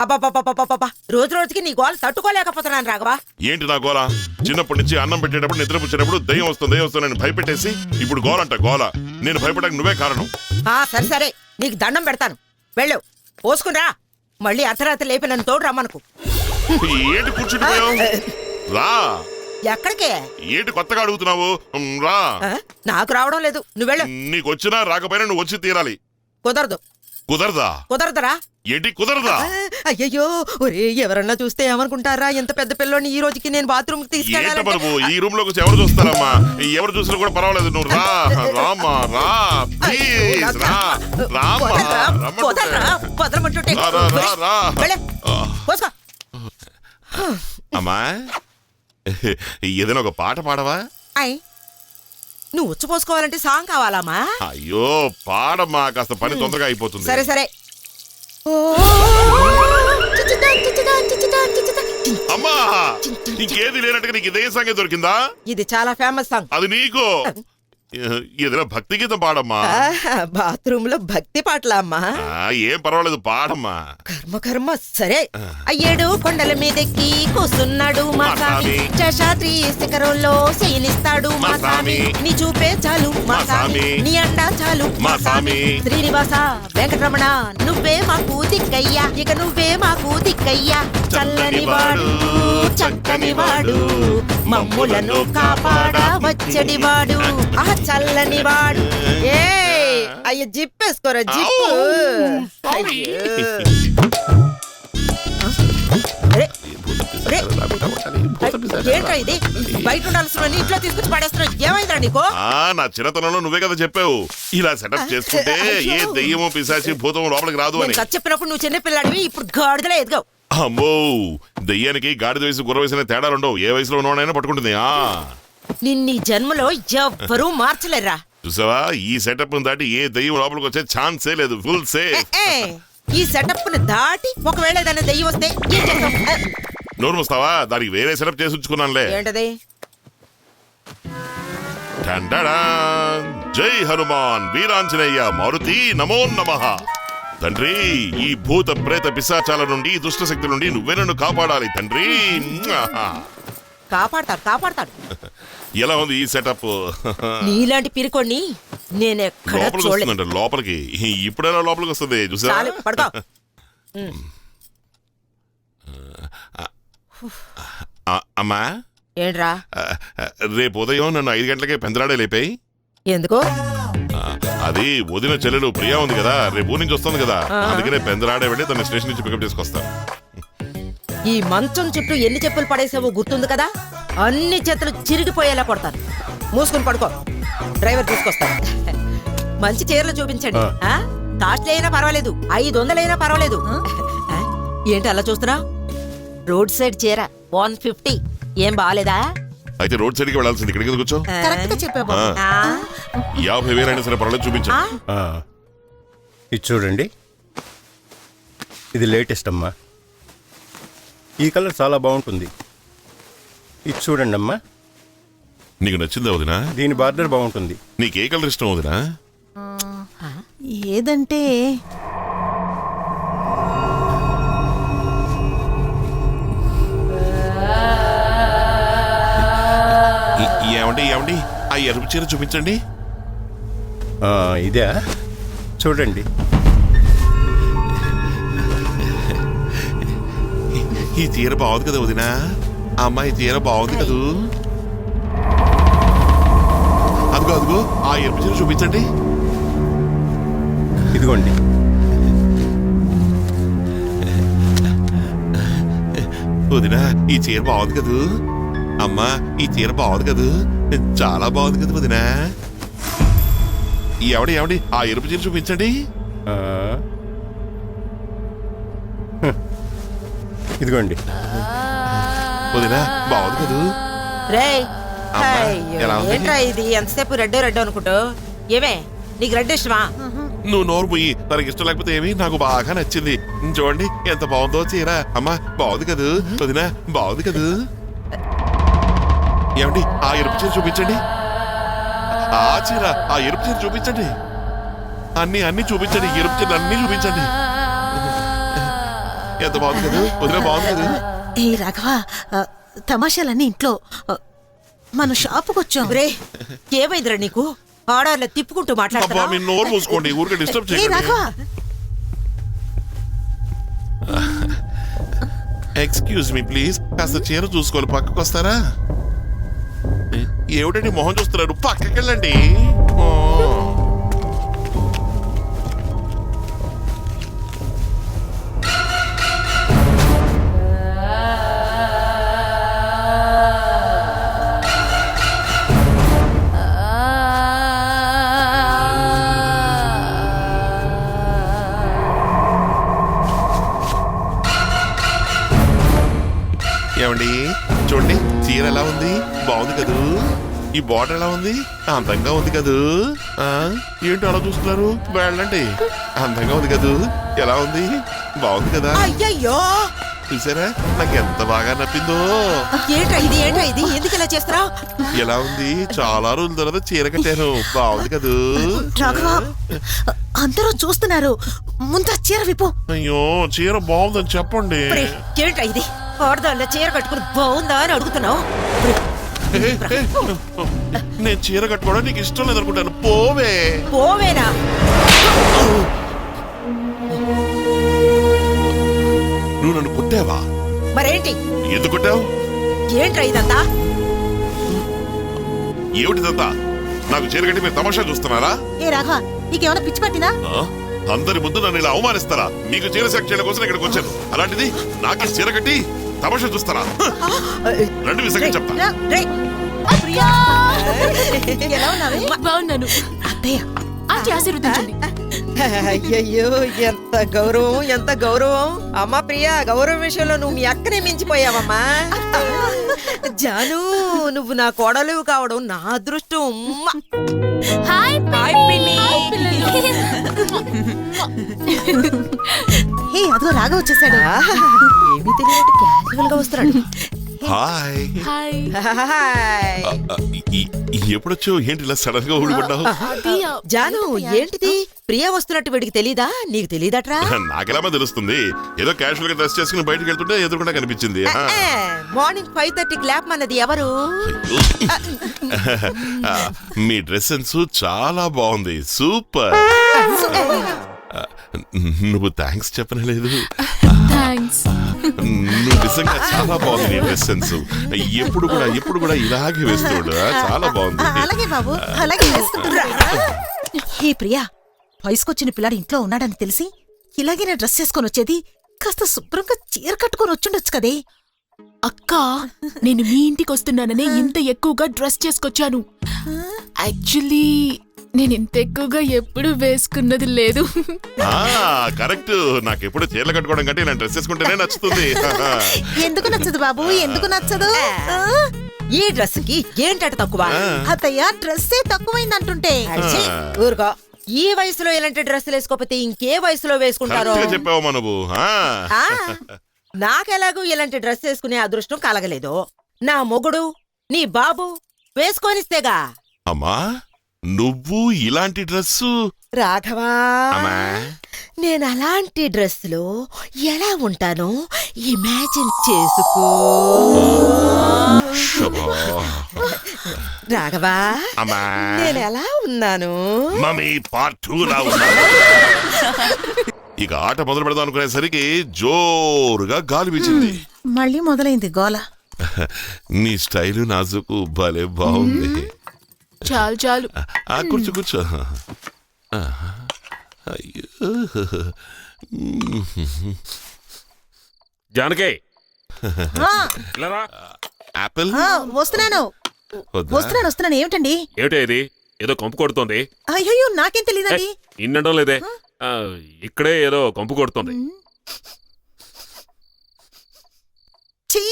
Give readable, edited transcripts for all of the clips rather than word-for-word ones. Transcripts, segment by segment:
అబ్బా రోజు రోజుకి నీ గోల తట్టుకోలేకపోతున్నాను రాఘవా. ఏంటి నా గోల? చిన్నప్పటి నుంచి అన్నం పెట్టేటప్పుడు నిద్రపుచ్చేటప్పుడు దయ్యం వస్తుందని భయపెట్టేసి ఇప్పుడు గోలంట గోల. నేను భయపడడానికి నువ్వే కారణం. సరే సరే, నీకు దండం పెడతాను. వెళ్ళు, పోసుకునిరా. మళ్ళీ అర్ధరాత్రి లేపి నన్ను తోడు రమ్మనుకు. ఏంటి కూర్చుంటున్నావు? రా. ఎక్కడికే? ఏంటి కొత్తగా అడుగుతున్నావు? రా. నాకు రావడం లేదు, నువ్వెళ్ళు. నీకు వచ్చినా రాకపోయినా నువ్వు వచ్చి తీరాలి. కుదరదు. కుదరదా? కుదరదురా. ఏంటి కుదరదా? అయ్యయ్యో, ఒరే ఎవరన్నా చూస్తే ఏమనుకుంటారా? ఎంత పెద్ద పిల్లని ఈ రోజుకి నేను బాత్రూమ్ తీసుకెళ్ళాలి. ఈ రూమ్ లోకి వచ్చి ఎవరు చూస్తారమ్మా? ఎవరు చూసినా కూడా పర్వాలేదు, నువ్వు రా. రామ్మా రా, ప్లీజ్ రా. అమ్మా, ఏదైనా ఒక పాట పాడవా? నువ్వు ఉచ్చు పోసుకోవాలంటే సాంగ్ కావాలమ్మా? అయ్యో పాడమ్మా, కాస్త పని తొందరగా అయిపోతుంది. సరే సరే. అమ్మా, ఇంకేది లేనట్టుగా నీకు ఇదే సాంగ్ దొరికిందా? ఇది చాలా ఫేమస్ సాంగ్. అది నీకు ఏదైనా భక్తి గీతం పాడమ్మా. బాత్రూమ్ లో భక్తి పాటలా అమ్మా? ఏం పర్వాలేదు, పాడమ్మా. కర్మ కర్మ. సరే. అయ్యేడు కొండల మీదెక్కి కూసున్నాడు మా స్వామి, శేషాద్రి శిఖరంలో శయనిస్తాడు మా స్వామి. నీ చూపే చాలు మా స్వామి, నీ అండా చాలు మా స్వామి. శ్రీనివాస వెంకటరమణ నువ్వే మాకు దిక్కయ్యా, ఇక నువ్వే మాకు దిక్కయ్యా. చల్లని వాడు చక్కని వాడు, మమ్ములను కాపాడా వచ్చడి వాడు. చల్లని వాడు. అయ్య జిప్పేసుకోరా, జిప్పు. ఏంట్రా ఇది? బయట ఉండాల్సిన ఇంట్లో తీసుకొచ్చి పడేస్తున్నావు. ఏమైందిరా నీకు? నా చిన్నతనంలో నువ్వే కదా చెప్పావు, ఇలా సెటప్ చేసుకుంటే ఏ దెయ్యమో పిశాచి భూతం లోపలికి రాదు అని. చెప్పినప్పుడు నువ్వు చిన్న పిల్లాడివి, ఇప్పుడు గాడిదలా ఎదిగావు. అమ్మో, దెయ్యానికి గాడిద వయసు గుర్ర వయసు తేడాలు ఉండవు. ఏ వయసులో ఉన్నవాడైనా పట్టుకుంటుంది. నిన్ని జన్మలో ఎవ్వరూ మార్చలేరా. చూసావా, ఈ సెటప్ దాటి ఏ దెయ్యం లోపలికి వచ్చే ఛాన్సే లేదు. Full safe. ఈ సెటప్ ని దాటి ఒకవేళ ఏదైనా దెయ్యం వస్తే ఏం చేస్తావు? నోరు మూస్తావా? దానికి వేరే సెటప్ చేసి ఉంచుకున్నానులే. ఏంటది? జై హనుమాన్ వీరాంజనేయ మారుతి నమో నమః. తండ్రి, ఈ భూత ప్రేత పిశాచాల నుండి, దుష్ట శక్తి నుండి నువ్వే నన్ను కాపాడాలి తండ్రి. కాపాడతాడు. ఎలా ఉంది ఈ సెటప్? నీలాంటి పిరికొన్ని నేనెక్కడ చూడలేదు. లోపలికి ఇప్పుడైనా లోపలికి వస్తుంది. చూసా? అమ్మా, ఏంట్రా? రేపు ఉదయం నన్ను 5 గంటలకే పెందరాడే లేపాయి. ఎందుకు? అది వదిన చెల్లెలు ప్రియా ఉంది కదా, రేపు ఊరి నుంచి వస్తుంది కదా, అందుకనే పెందరాడే వెళ్ళి తన స్టేషన్ నుంచి పికప్ చేసుకొస్తాను. ఈ మంచం చుట్టూ ఎన్ని చెప్పులు పడేసావో గుర్తుంది కదా? అన్ని చేతులు చిరిగిపోయేలా కొడతాను. మూసుకుని పడుకో, డ్రైవర్ తీసుకొస్తాను. మంచి చీరలు చూపించండి. కాస్ట్లీ అయినా పర్వాలేదు, 500 అయినా పర్వాలేదు. ఏంటి అలా చూస్తున్నా? రోడ్ సైడ్ చీర 150. ఏం బాగాలేదా? అయితే రోడ్ సైడ్ కి వెళ్ళాల్సింది, ఇక్కడికి కూర్చో. 50,000 అయినా సరే పర్వాలేదు, చూపించు. ఇది చూడండి, ఇది లేటెస్ట్ అమ్మా. ఈ కలర్ చాలా బాగుంటుంది. ఇది చూడండి అమ్మా. నీకు నచ్చిందా వదినా? దీని బార్డర్ బాగుంటుంది. నీకు ఏ కలర్ ఇష్టం వదినా? ఏదంటే ఏమండి ఆ ఎరుపు చీర చూపించండి. ఇదే చూడండి. ఈ చీర బాగుంది కదా వదినా? అమ్మాయి చీర బాగుంది కదూ? అదిగో ఆ ఎరుపు చీర చూపించండి. ఇదిగోండి. వదినా, ఈ చీర బాగుంది కదూ? అమ్మా, ఈ చీర బాగుంది కదూ? చాలా బాగుంది కదా వదినా? ఏమండి ఆ ఎరుపు చీర చూపించండి. ఇదిగోండి. వదినా, బాగుంది కదూ? ఏంట్రా ఇది? ఎంతసేపు రెడ్ అనుకుంటూ? ఏమే, నీకు రెడ్ ఇష్టమా? నువ్వు నోరు పోయి, తనకి ఇష్టం లేకపోతే ఏమి? నాకు బాగా నచ్చింది. చూడండి ఎంత బాగుందో చీర. అమ్మా, బాగుంది కదూ? వదినా, బాగుంది కదూ? ఏమండి ఆ ఎరుపు చీర చూపించండి. ఆ చీర, ఆ ఎరుపు చీర చూపించండి. అన్ని చూపించండి. ఎరుపు చీర అన్ని చూపించండి. ఎంత బాగుంది కదా, వదిన బాగుంది కదా. ఏ రాఘవ, తమాషాలన్నీ ఇంట్లో. మనం షాపుకి వచ్చాం. రే ఏమైందిరా నీకు? ఆడార్ల తిప్పుకుంటూ అబ్బా మాట్లాడుతున్నా. మీ నోరు మూసుకోండి, ఊరికే డిస్టర్బ్ ఏ చేయండి. రాఘవ, ఎక్స్క్యూజ్ మీ ప్లీజ్, కాస్త చీర చూసుకోవాలి, పక్కకు వస్తారా? ఏమిటండి మొహం చూస్తున్నారు, పక్కకి వెళ్ళండి. ఏమండి చూడండి, చీర ఎలా ఉంది, బాగుంది కదూ. ఈ బార్డర్ ఎలా ఉంది, అందంగా ఉంది కదూ. ఏంటి అలా చూస్తున్నారు, వెళ్ళండి. అందంగా ఉంది కదూ, ఎలా ఉంది, బాగుంది కదా. అయ్యయ్యో, చూసారా నాకు ఎంత బాగా నప్పిందో. ఏంట్రా ఇది, ఏంట్రా ఇది, ఎందుకు ఇలా చేస్తున్నావు? ఎలా ఉంది, చాలా రోజుల తర్వాత చీర కట్టాను, బాగుంది కదూ. రాఘవ, అందరూ చూస్తున్నారు, ముందు ఆ చీర విప్పు. అయ్యో చీర బాగుందని చెప్పండి. ఏంట్రా ఇది, ఆడదాళ్ళ చీర కట్టుకుని బాగుందా అని అడుగుతున్నావు? నేను చీర కట్టుకోవడం నీకు ఇష్టం లేదనుకుంటాను, పోవే. పోవేనా? నువ్వు నన్ను కొట్టావా? మరేంటి? ఎందుకు కొట్టావు? ఏంట్రా ఇదంతా? ఏమిటిదంతా? నాకు చీర కట్టి మీరు తమాషా చూస్తున్నారా? ఏ రాఘవ, నీకేమైనా పిచ్చి పట్టినా? అందరి ముందు నన్ను ఇలా అవమానిస్తారా? మీకు చీర సెలెక్ట్ చేయడం కోసం ఇక్కడికి వచ్చాను, అలాంటిది నాకే చీర కట్టి తమాషా చూస్తారా? రెండు విషయంగా చెప్తా. రేయ్, ఎలా ఉన్నావే? బాగున్నాను. అత్తయ్య, ఆంటీ ఆశీర్వదించండి. అయ్యయ్యో, ఎంత గౌరవం, ఎంత గౌరవం. అమ్మా ప్రియా, గౌరవం విషయంలో నువ్వు మీ అక్కనే మించిపోయావమ్మా. జాను, నువ్వు నా కోడలు కావడం నా అదృష్టం. ఉమ్మా. హాయ్ హాయ్ పిన్ని. ఏ అదిగో రాఘవ వచ్చేసాడు. ఆహా, ఏమీ తెలియనట్టు క్యాజువల్ గా వస్తున్నాడు. హాయ్. హాయ్. హాయ్. ఎప్పుడొచ్చావు, ఏంటి ఇలా సడన్ గా ఊడిపడ్డావు? జాను, ఏంటిది? ప్రియా వస్తున్నట్టు వీడికి తెలీదా? నీకు తెలీదట్రా? నాకెలా తెలుస్తుంది? ఏదో క్యాషువల్ గా డ్రెస్ చేసుకుని బయటకు వెళ్తుంటే ఎదురుకుండా కనిపించింది. మార్నింగ్ 5:30 క్లాప్ అన్నది ఎవరు? మీ డ్రెస్ సెన్స్ చాలా బాగుంది, సూపర్. నువ్వు థ్యాంక్స్ చెప్పనలేదు. థ్యాంక్స్. నువ్వు నిజంగా చాలా బాగుంది నీ డ్రెస్ సెన్స్. ఎప్పుడు కూడా ఇలాగే వేస్తుండ, చాలా బాగుంది. అలాగే బాబు, అలాగే వేసుకుంటున్నా. హే ప్రియా, వయసుకొచ్చిన పిల్లాడు ఇంట్లో ఉన్నాడని తెలిసి ఇలాగే నా డ్రెస్ చేసుకొని వచ్చేది. కాస్త శుభ్రంగా చీర కట్టుకొని వచ్చుండొచ్చు కదే. అక్క, నేను మీ ఇంటికి వస్తున్నానని ఇంత ఎక్కువగా డ్రెస్ చేసుకొచ్చాను. యాక్చువల్లీ నేను ఇంత ఎక్కువగా ఎప్పుడు వేసుకున్నది లేదు. కరెక్ట్, నాకు ఎప్పుడు చీరలు కట్టుకోవడం కంటే నా డ్రెస్ చేసుకుంటేనే నచ్చుతుంది. ఎందుకు నచ్చదు బాబు, ఎందుకు నచ్చదు? ఈ డ్రెస్ కి ఏంటట తక్కువ? అత్తయ్య, డ్రెస్సే తక్కువైందంటుంటే. అడిచి, ఊరుకో. ఈ వయసులో ఇలాంటి డ్రెస్సులు వేసుకోకపోతే ఇంకే వయసులో వేసుకుంటారో? చెప్పావమ్మా నువ్వు. నాకెలాగూ ఇలాంటి డ్రెస్ వేసుకునే అదృష్టం కలగలేదు. నా మొగుడు, నీ బాబు వేసుకొనిస్తేగా. అమ్మా, నువ్వు ఇలాంటి డ్రెస్సు? రాఘవా, నేను అలాంటి డ్రెస్ లో ఎలా ఉంటానో ఇమాజిన్ చేసుకో. రాఘవా, నేను ఎలా ఉన్నాను? మమ్మీ పార్ట్ 2 లా ఉన్నాను. ఇక ఆట మొదలు పెడదాం అనుకునేసరికి జోరుగా గాలి వీచింది. మళ్ళీ మొదలైంది గోల. నీ స్టైలు నాజుకు భలే బాగుంది. చాలు చాలు. కూర్చో కూర్చో. అయ్యో, జానకి ఆ, యాపిల్ వస్తున్నాను వస్తున్నాను. ఏమిటండి? ఏమిటో ఇది, ఏదో కంపు కొడుతోంది. అయ్యో, నాకేం తెలీదండి. ఇన్నడం లేదే, ఇక్కడే ఏదో కంపు కొడుతోంది. చీ,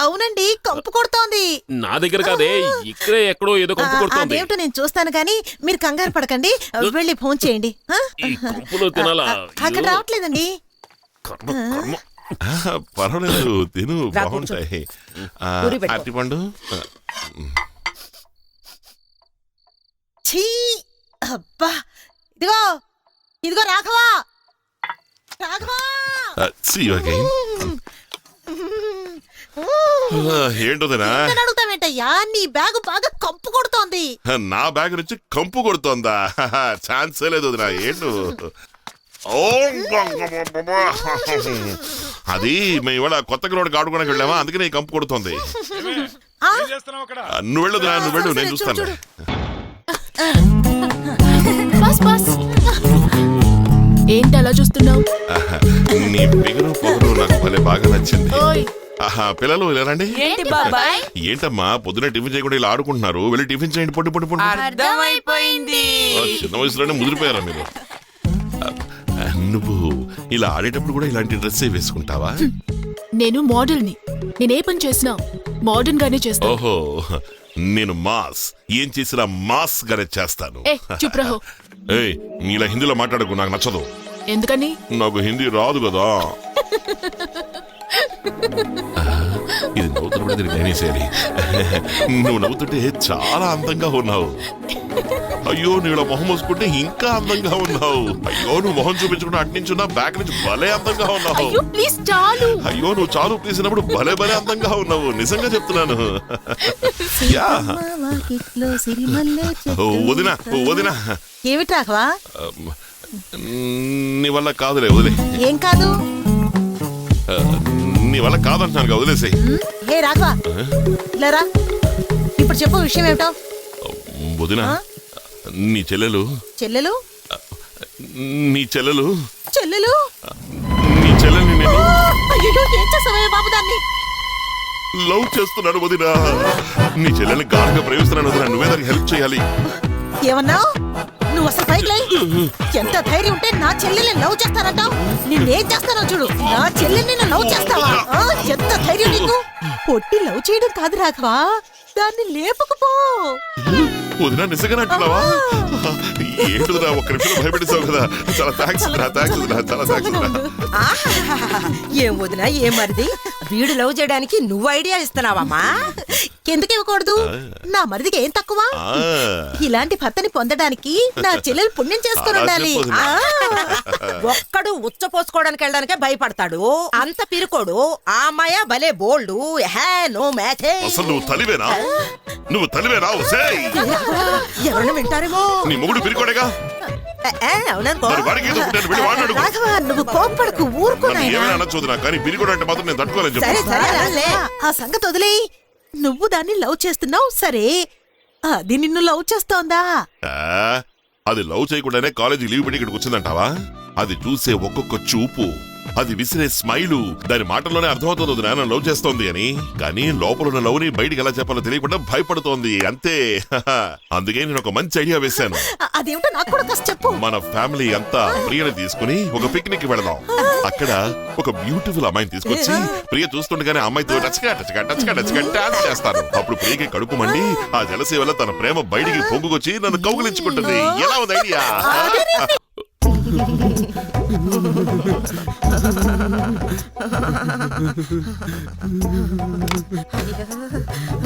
అవునండి, కంపు కొడుతోంది. నా దగ్గర కాదే, ఇక్కడే ఎక్కడో ఏదో కంపు కొడుతోంది. అదేమిటో నేను చూస్తాను కానీ మీరు కంగారు పడకండి, వెళ్ళి ఫోన్ చేయండి. ఈ కంపులో తినాలా? అక్కడ రావట్లేదండి. కర్మ కర్మ. పర్వాలేదు, తిను, రా, బాగుంటాయి. పూరి పెట్టుకో. అరటిపండు. ఛీ, అబ్బా, ఇదిగో ఇదిగో Raghava. Raghava! See you again. ఏంటోదనా నేను అడుగుతావేంటయ్యా, నీ బ్యాగ్ బాగా కంపు కొడుతోంది. నా బ్యాగ్ నుంచి కంపు కొడుతోందా? ఛాన్సే లేదు వదినా. ఏంటో ఓ అది మేము ఇవాళ కొత్త గ్రౌండ్ ఆడుకోవడానికి వెళ్ళామా, అందుకనే ఈ కంపు కొడుతోంది. నువ్వు వెళ్ళు వదినా, నువ్వు వెళ్ళు, నేను చూస్తాను. Bus bus. ఏంటి అలా చూస్తున్నావు? నీ బిగురు పొగరు నాకు భలే బాగా నచ్చింది. ఓయ్ పిల్లలు ఇలా రండి. ఏంటి బాబాయ్? ఏంటమ్మా పొద్దున టిఫిన్ చేయకుండా ఇలా ఆడుకుంటున్నారు? వెళ్ళి టిఫిన్ చేయండి. పొట్టు పొట్టు పొట్టు. అర్థమైపోయింది. చిన్న వయసులోనే ముదిరిపోయారా మీరు? నువ్వు ఇలా ఆడేటప్పుడు కూడా ఇలాంటి డ్రెస్ వేసుకుంటావా? నేను మోడల్ని. నేనే పని చేసినా మోడర్న్ గానే చేస్తాను. ఓహో, నేను మాస్ ఏం చేసినా మాస్ గానే చేస్తాను. ఏ చుప్ రహో. ఏయ్, ఇలా హిందీలో మాట్లాడకు, నాకు నచ్చదు. ఎందుకని? నాకు హిందీ రాదు కదా. ఇది నవ్వుతున్నప్పుడు దీనికి నేనేసేయాలి. నువ్వు నవ్వుతుంటే చాలా అందంగా ఉన్నావు. అయ్యో, నువ్వు ఇలా మొహం మూసుకుంటే ఇంకా అందంగా ఉన్నావు. అయ్యో, నువ్వు మొహం చూపించకుండా అటు నుంచి ఉన్నా బ్యాక్ నుంచి భలే అందంగా ఉన్నావు. అయ్యో ప్లీజ్ చాలు. అయ్యో, నువ్వు చాలు తీసినప్పుడు భలే భలే అందంగా ఉన్నావు. నిజంగా చెప్తున్నాను. యా. వదినా వదినా, ఏమిటి రాఘవా? నీ వల్ల కాదులే, వదిలే. ఏం కాదు? నీ వల్ల కాదంటున్నాను కదా, వదిలేసి. ఏ రాఘవా, ఇలా రా. ఇప్పుడు చెప్పు, విషయం ఏమిటో? వదినా, నీ చెల్లెలు చెల్లెలు నీ చెల్లెలు చెల్లెలు నీ చెల్లెల్ని నేను అయ్యో, ఏం చేసావయ్యా బాబు దాన్ని? లవ్ చేస్తున్నాను వదినా. నీ చెల్లెల్ని గాఢంగా ప్రేమిస్తున్నాను వదినా. నువ్వే దానికి హెల్ప్ చేయాలి. ఏమన్నావు? నువ్వు అసలు పైకి లే. ఎంత ధైర్యం ఉంటే నా చెల్లెల్ని లవ్ చేస్తానంటావు? నిన్నేం చేస్తానో చూడు. నా చెల్లెల్ని నువ్వు లవ్ చేస్తావా? ఆ, ఎంత ధైర్యం నీకు? పొట్టి లవ్ చేయడం కాదు రాఘవా, దాన్ని లేపకపో. వదినా, నిజంగా అంటున్నావా? ఏంటి వదినా, ఒక్క నిమిషంలో భయపెట్టేసావు కదా. చాలా థ్యాంక్స్ వదినా, థ్యాంక్స్ వదినా, చాలా థ్యాంక్స్ వదినా. ఏం వదినా, ఏం మరిది? వీడు లవ్ చేయడానికి నువ్వు ఐడియా ఇస్తున్నావమ్మా? ఎందుకు ఇవ్వకూడదు? నా మరిదికి ఏం తక్కువ? ఇలాంటి భర్తని పొందడానికి నా చెల్లెలు పుణ్యం చేసుకుని ఉండాలి. వదినా. ఒక్కడు ఉచ్చ పోసుకోవడానికి వెళ్ళడానికే భయపడతాడు. అంత పిరుకోడు. ఆ అమ్మాయ భలే బోల్డు. హే, నో మ్యాథే. అసలు నువ్వు తలివేనా? నువ్వు తలివేనా? ఒసేయ్, ఎవరైనా వింటారేమో. నీ మొగుడు పిరికోడేగా. అవుననుకో. మరి వాడికి ఏదో పుట్టాను, వెళ్ళి వాడిని అడుగు. రాఘవా, నువ్వు కోప్పడకు, నన్ను ఊరుకున్నాయి. ఏమైనా అనొచ్చు వదినా, కానీ పిరికోడు అంటే మాత్రం నేను తట్టుకోలేను సరే చెప్పు. సరే అలానే. ఆ సంగతి వదిలే. నువ్వు దాన్ని లవ్ చేస్తున్నావు సరే, అది నిన్ను లవ్ చేస్తోందా? ఆ, అది లవ్ చేయకుండానే కాలేజీ లీవ్ పెట్టి ఇక్కడికి వచ్చిందంటావా? అది చూసే ఒక్కొక్క చూపు, అది విసిరే స్మైలు, దాని మాటల్లోనే అర్థమవుతుంది వదినా నన్ను లవ్ చేస్తోంది అని. కానీ లోపల ఉన్న లవ్ ని బయటికి ఎలా చెప్పాలో తెలియకుండా భయపడుతోంది అంతే. అందుకే నేను ఒక మంచి ఐడియా వేశాను. అదేమిటో నాకు కూడా కాస్త చెప్పు. మన ఫ్యామిలీ అంతా ప్రియని తీసుకుని ఒక పిక్నిక్ వెళదాం. అక్కడ ఒక బ్యూటిఫుల్ అమ్మాయిని తీసుకొచ్చి ప్రియ చూస్తుండగానే అమ్మాయితో టచ్గా టచ్గా టచ్గా టచ్గా డాన్స్ చేస్తాను. అప్పుడు ప్రియకి కడుపు మండి ఆ జలసీ వల్ల తన ప్రేమ బయటికి పొంగుకొచ్చి నన్ను కౌగిలించుకుంటుంది. ఎలా ఉంది ఐడియా?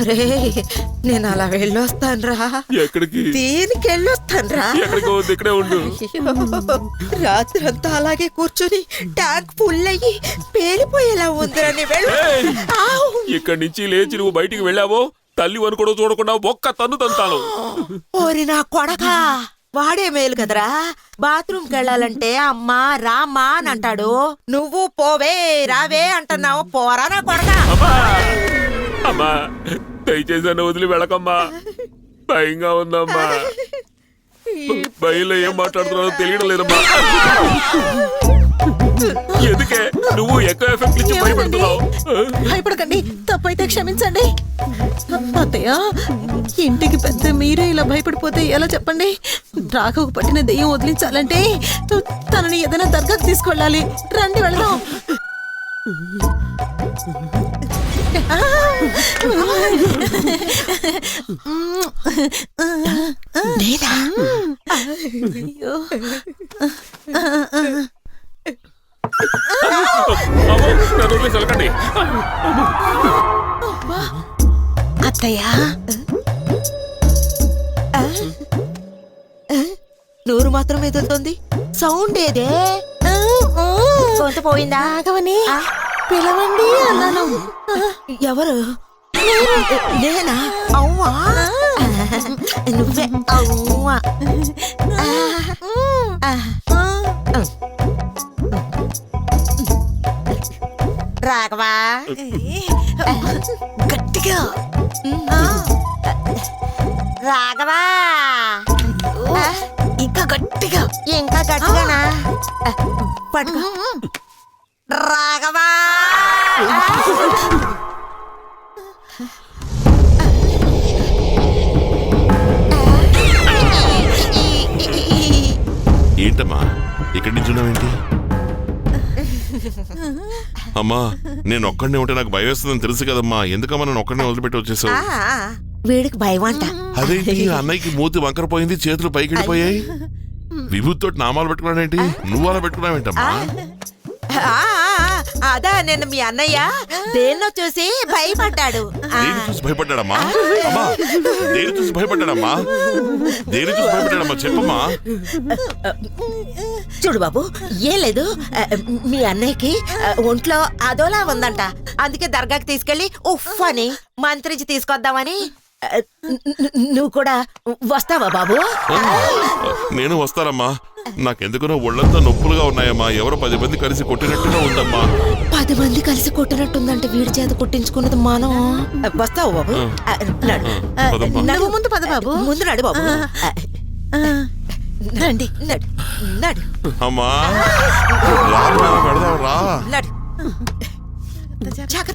రే, నేను అలా వెళ్ళొస్తానురా. ఎక్కడికి? దీనికి వెళ్ళొస్తానురా. ఎక్కడికి వద్దు, ఇక్కడే ఉండు. రాత్రి అంతా అలాగే కూర్చొని ట్యాంక్ ఫుల్ అయ్యి పేలిపోయేలా ఉందిరని వెళ్ళు. ఏయ్! ఆవ్! ఇక్కడి నుంచి లేచి నువ్వు బయటికి వెళ్ళావో తల్లి వను కూడా చూడకుండా ఒక్క తన్ను తంతాను. ఓరి నా కొడకా, వాడే మేలు కదరా. బాత్రూమ్ కెళ్ళాలంటే అమ్మా రామ్మా అని అంటాడు. నువ్వు పోవే రావే అంటున్నావు. పోరా నా కొడకా. అమ్మా అమ్మా, దయచేసి నన్ను వదిలి వెళ్ళకమ్మా. భయంగా ఉందమ్మా. భయంలో ఏం మాట్లాడుతున్నారో తెలియడం లేదమ్మా. ఎందుకే నువ్వు ఎక్కువ ఎఫెక్ట్ ఇచ్చి భయపెడుతున్నావు? భయపడకండి, తప్పైతే క్షమించండి. అత్తయ్య, ఇంటికి పెద్ద మీరే ఇలా భయపడిపోతే ఎలా చెప్పండి? రాఘవకు పట్టిన దెయ్యం వదిలించాలంటే తనని ఏదైనా దర్గాకు తీసుకెళ్ళాలి. రండి వెళదాం. నేనా? అయ్యో. అమ్మో, నన్ను వదిలేసి వెళ్ళకండి. అత్తయ్య, నోరు మాత్రం ఎదులుతోంది. సౌండ్ ఏదే? గొంతు పోయిందా? రాఘవని పిలవండి అన్నాను. ఎవరు? నేనా? అవ్వా నువ్వే అవ్వా. రాఘవా గట్టిగా రాఘవా ఇంకా గట్టిగా. ఇంకా గట్టిగానా? పట్టుకో రాఘవా. ఏంటమ్మా ఇక్కడి నుంచి ఉన్నావేంటి? అమ్మా నేను ఒక్కడినే ఉంటే నాకు భయం వేస్తుందని తెలుసు కదమ్మా, ఎందుకమ్మా నన్ను ఒక్కడినే వదిలిపెట్టి వచ్చేసావు? వీడికి భయం అంట. అదేంటి అన్నయ్యకి మూతి వంకర పోయింది, చేతులు పైకి వెళ్ళిపోయాయి, విభూతితో నామాలు పెట్టుకున్నావు ఏంటి? నువ్వు అలా పెట్టుకున్నావేంటమ్మా? అదా నేను మీ అన్నయ్య దేన్నో చూసి భయపడ్డాడు. దేని చూసి భయపడ్డాడమ్మా? అమ్మా దేని చూసి భయపడ్డాడమ్మా? దేని చూసి భయపడ్డాడమ్మా చెప్పమ్మా. చూడు బాబు, ఏం లేదు, మీ అన్నయ్యకి ఒంట్లో అదోలా ఉందంట, అందుకే దర్గాకి తీసుకెళ్లి ఉఫ్ అని మంత్రించి తీసుకొద్దామని. నువ్వు కూడా వస్తావా బాబు? నేను వస్తానమ్మా, నాకెందుకునో ఒళ్ళంతా నొప్పులుగా ఉన్నాయమ్మా, ఎవరో 10 మంది కలిసి కొట్టినట్టుగా ఉందమ్మా. 10 మంది కలిసి కొట్టినట్టుందంటే వీడి చేత కొట్టించుకున్నది మనం. వస్తావు బాబు? నడు. పదమ్మా. నడు, ముందు పద బాబు, ముందు నడు బాబు. రండి, నడు నడు అమ్మా రా, వెళదాం రా. నడు. జాగ్రత్త.